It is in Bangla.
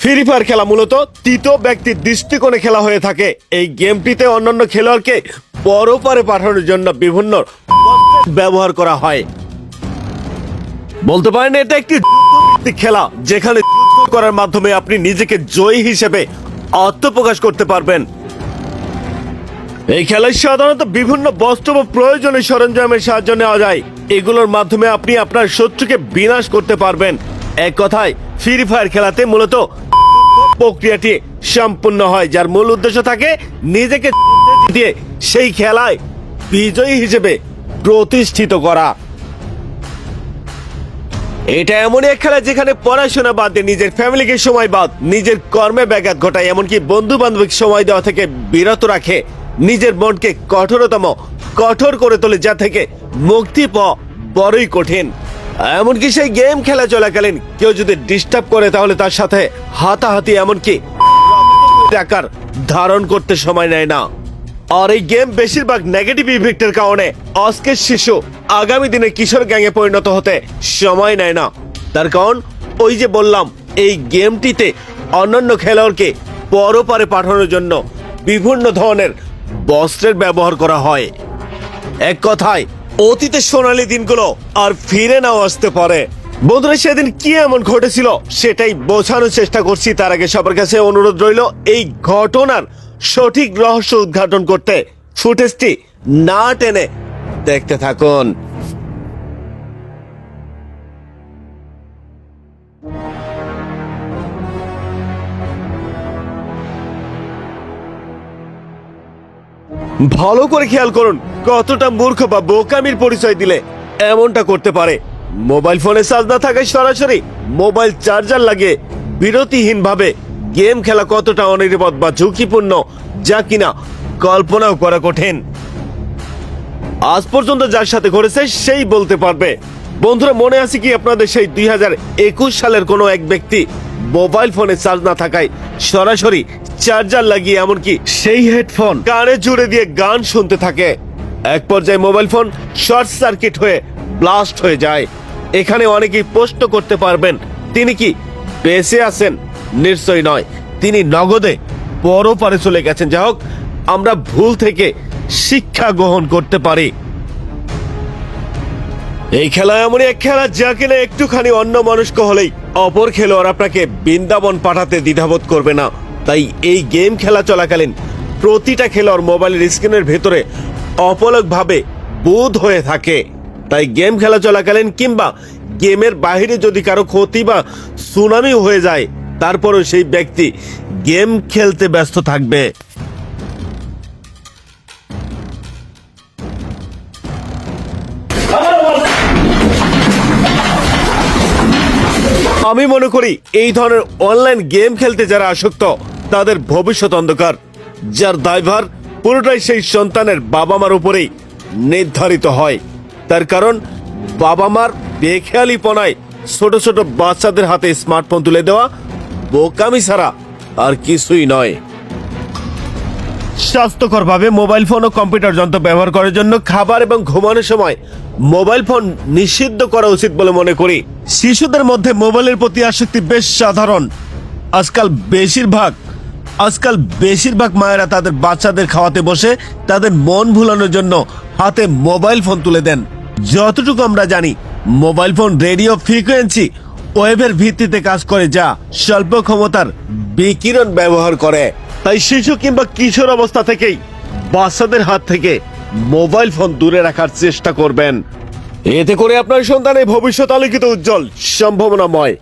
ফ্রি ফায়ার খেলা মূলত তৃতীয় ব্যক্তির দৃষ্টিকোণে খেলা হয়ে থাকে। এই গেমটিতে অন্যান্য খেলোয়াড়কে পরপারে পাঠানোর জন্য বিভিন্ন ব্যবহার করা হয়। বলতে পারেন এটা একটি যুদ্ধভিত্তিক খেলা, যেখানে যুদ্ধ করার মাধ্যমে আপনি নিজেকে জয়ী হিসেবে আত্মপ্রকাশ করতে পারবেন। এই খেলায় সাধারণত বিভিন্ন বাস্তব প্রয়োজনীয় সরঞ্জামের সাহায্য নেওয়া যায়। এগুলোর মাধ্যমে আপনি আপনার শত্রুকে বিনাশ করতে পারবেন। এক কথায় ফ্রি ফায়ার খেলাতে মূলত প্রক্রিয়াটি সম্পূর্ণ হয়, যার মূল উদ্দেশ্য থাকে নিজেকে দিয়ে সেই খেলায় বিজয়ী হিসেবে প্রতিষ্ঠিত করা। এটা এমনই এক খেলা যেখানে পড়াশোনা বাদ দিয়ে নিজের ফ্যামিলিকে সময় বাদ, নিজের কর্মে ব্যাঘাত ঘটায়, এমনকি বন্ধু বান্ধবকে সময় দেওয়া থেকে বিরত রাখে, নিজের মনকে কঠোর করে তোলে, যা থেকে মুক্তি পাওয়া বড়ই কঠিন। এমনকি সেই গেম খেলা চলাকালীন কেউ যদি ডিস্টার্ব করে তাহলে তার সাথে হাতাহাতি এমনকি আকার ধারণ করতে সময় নেয় না। আর এই গেম বেশিরভাগ নেগেটিভ ইফেক্টের কারণে আজকের শিশু আগামী দিনে কিশোর গ্যাংয়ে পরিণত হতে সময় নেয় না। তার কারণ ওই যে বললাম, এই গেমটিতে অন্যান্য খেলোয়াড়কে পরপারে পাঠানোর জন্য বিভিন্ন ধরনের বস্ত্রের ব্যবহার করা হয়। এক কথায় অতীতের সোনালী দিনগুলো আর ফিরে নাও আসতে পারে। বন্ধুরা, সেদিন কি এমন ঘটেছিল সেটাই বোঝানোর চেষ্টা করছি। তার আগে সবার কাছে অনুরোধ রইল, এই ঘটনার সঠিক রহস্য উদ্ঘাটন করতে ফুটেজটি না টেনে দেখতে থাকুন। ভালো করে খেয়াল করুন কতটা মূর্খ বা বোকামির পরিচয় দিলে এমনটা করতে পারে। মোবাইল ফোনে চার্জ না থাকায় সরাসরি মোবাইল চার্জার লাগিয়ে বিরতিহীন ভাবে গেম খেলা কতটা অনিরাপদ বা ঝুঁকিপূর্ণ, যা কিনা কল্পনাও করা কঠিন। আজ পর্যন্ত যার সাথে ঘটেছে সেই বলতে পারবে। বন্ধুরা, মনে আছে কি আপনাদের সেই 2021 সালের কোনো এক ব্যক্তি মোবাইল ফোনে চার্জ না থাকায় সরাসরি চার্জার লাগিয়ে এমনকি সেই হেডফোন কানে জুড়ে দিয়ে গান শুনতে থাকে। এক পর্যায়ে মোবাইল ফোন শর্ট সার্কিট হয়ে ব্লাস্ট হয়ে যায়। এখানে অনেকেই প্রশ্ন করতে পারবেন, তিনি কি বেঁচে আছেন? নিশ্চয়ই নয়, তিনি নগদে পরপারে চলে গেছেন। যাই হোক, আমরা ভুল থেকে শিক্ষা গ্রহণ করতে পারি। এই খেলা এমনই এক খেলা যা কিনা একটুখানি অন্যমনস্ক হলেই অপর খেলোয়াড় আপনাকে বৃন্দাবন পাঠাতে দ্বিধাবোধ করবে না। তাই এই গেম খেলা চলাকালীন প্রতিটা খেলোয়াড় মোবাইলের স্ক্রিনের ভেতরে অপলকভাবে বোধ হয়ে থাকে। তাই গেম খেলা চলাকালীন কিংবা গেমের বাইরে যদি কারো ক্ষতি বা সুনামি হয়ে যায়, তারপরও সেই ব্যক্তি গেম খেলতে ব্যস্ত থাকবে। আমি মনে করি এই ধরনের অনলাইন গেম খেলতে যারা আসক্ত তাদের ভবিষ্যৎ অন্ধকার, যার দায়ভার পুরোটাই সেই সন্তানের বাবা মার উপরেই নির্ধারিত হয়। তার কারণ বাবা মার বেখেয়ালিপনায় ছোট ছোট বাচ্চাদের হাতে স্মার্টফোন তুলে দেওয়া বোকামি ছাড়া আর কিছুই নয়। স্বাস্থ্যকরভাবে মোবাইল ফোন ও কম্পিউটার যন্ত্র ব্যবহার করার জন্য খাবার এবং ঘুমানোর সময় মোবাইল ফোন নিষিদ্ধ করা উচিত বলে মনে করি। শিশুদের মধ্যে মোবাইলের প্রতি আসক্তি বেশ সাধারণ। আজকাল বেশিরভাগ মায়েরা তাদের বাচ্চাদের খাওয়াতে বসে তাদের মন ভুলানোর জন্য হাতে মোবাইল ফোন তুলে দেন। যতটুকু আমরা জানি, মোবাইল ফোন রেডিও ফ্রিকোয়েন্সি ওয়েভের ভিত্তিতে কাজ করে, যা স্বল্প ক্ষমতার বিকিরণ ব্যবহার করে। তাই শিশু কিংবা কিশোর অবস্থা থেকেই বাচ্চাদের হাত থেকে মোবাইল ফোন দূরে রাখার চেষ্টা করবেন। এতে করে আপনার সন্তানের ভবিষ্যৎ আলোকিত, উজ্জ্বল, সম্ভাবনাময়।